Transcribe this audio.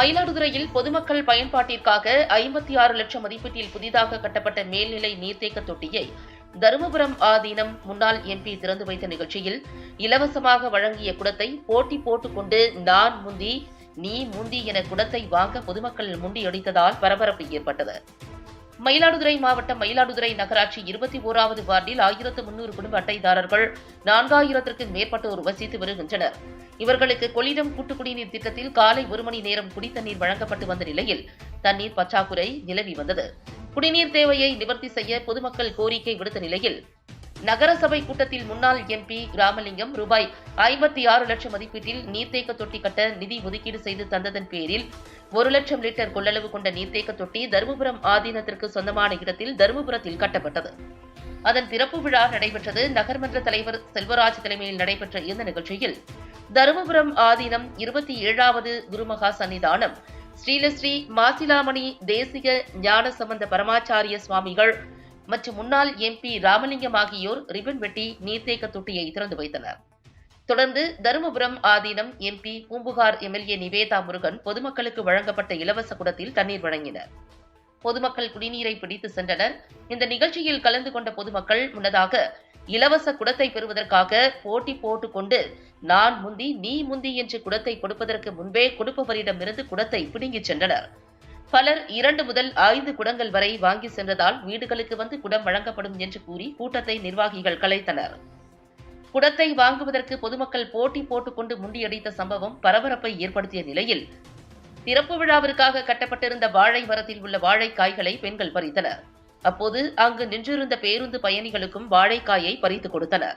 மயிலாடுதுறையில் பொதுமக்கள் பயன்பாட்டிற்காக 56 லட்சம் மதிப்பீட்டில் புதிதாக கட்டப்பட்ட மேல்நிலை நீர்த்தேக்க தொட்டியை தருமபுரம் ஆதீனம் முன்னாள் எம்பி திறந்து வைத்த நிகழ்ச்சியில் இலவசமாக வழங்கிய குடத்தை போட்டி போட்டுக்கொண்டு நான் முந்தி நீ முந்தி என குடத்தை வாங்க பொதுமக்கள் முண்டியடித்ததால் பரபரப்பு ஏற்பட்டது. மயிலாடுதுறை மாவட்டம் மயிலாடுதுறை நகராட்சி 21வது வார்டில் 1300 குடும்ப அட்டைதாரர்கள் 4000க்கும் மேற்பட்டோர் வசித்து வருகின்றனர். இவர்களுக்கு கொள்ளிடம் கூட்டு குடிநீர் திட்டத்தில் காலை 1 மணி நேரம் குடித்தண்ணீர் வழங்கப்பட்டு வந்த நிலையில் தண்ணீர் பற்றாக்குறை நிலவி வந்தது. குடிநீர் தேவையை நிவர்த்தி செய்ய பொதுமக்கள் கோரிக்கை விடுத்த நிலையில் நகரசபை கூட்டத்தில் முன்னாள் எம்பி ராமலிங்கம் ரூபாய் 56 லட்சம் மதிப்பீட்டில் நீர்த்தேக்க தொட்டி கட்ட நிதி ஒதுக்கீடு செய்து தந்ததன் பேரில் 1 லட்சம் லிட்டர் கொள்ளளவு கொண்ட நீர்த்தேக்க தொட்டி தருமபுரம் ஆதீனத்திற்கு சொந்தமான இடத்தில் தருமபுரத்தில் கட்டப்பட்டது. அதன் திறப்பு விழா நடைபெற்றது. நகர்மன்ற தலைவர் செல்வராஜ் தலைமையில் நடைபெற்ற இந்த நிகழ்ச்சியில் தருமபுரம் ஆதீனம் 27வது குருமகா சன்னிதானம் ஸ்ரீலஸ்ரீ மாசிலாமணி தேசிக ஞானசம்பந்த பரமாச்சாரிய சுவாமிகள் மற்றும் முன்னாள் எம்பி ராமலிங்கம் ஆகியோர் ரிப்பன் வெட்டி நீர்த்தேக்க தொட்டியை திறந்து வைத்தனர். தொடர்ந்து தருமபுரம் ஆதீனம் எம்பி பூம்புகார் எம்எல்ஏ நிவேதா முருகன் பொதுமக்களுக்கு வழங்கப்பட்ட இலவச குடத்தில் தண்ணீர் வழங்கினர். பொதுமக்கள் குடிநீரை பிடித்து சென்றனர். இந்த நிகழ்ச்சியில் கலந்து கொண்ட பொதுமக்கள் முன்னதாக இலவச குடத்தை பெறுவதற்காக போட்டி போட்டுக்கொண்டு நான் முந்தி நீ முந்தி என்று குடத்தை கொடுப்பதற்கு முன்பே கொடுப்பவரிடமிருந்து குடத்தை பிடுங்கிச் சென்றனர். பலர் 2 முதல் 5 குடங்கள் வரை வாங்கி சென்றதால் வீடுகளுக்கு வந்து குடம் வழங்கப்படும் என்று கூறி கூட்டத்தை நிர்வாகிகள் கலைத்தனர். குடத்தை வாங்குவதற்கு பொதுமக்கள் போட்டி போட்டுக்கொண்டு முண்டியடித்த சம்பவம் பரபரப்பை ஏற்படுத்திய நிலையில் திறப்பு விழாவிற்காக கட்டப்பட்டிருந்த வாழை மரத்தில் உள்ள வாழைக்காய்களை பெண்கள் பறித்தனர். அப்போது அங்கு நின்றிருந்த பேருந்து பயணிகளுக்கும் வாழைக்காயை பறித்துக் கொடுத்தனர்.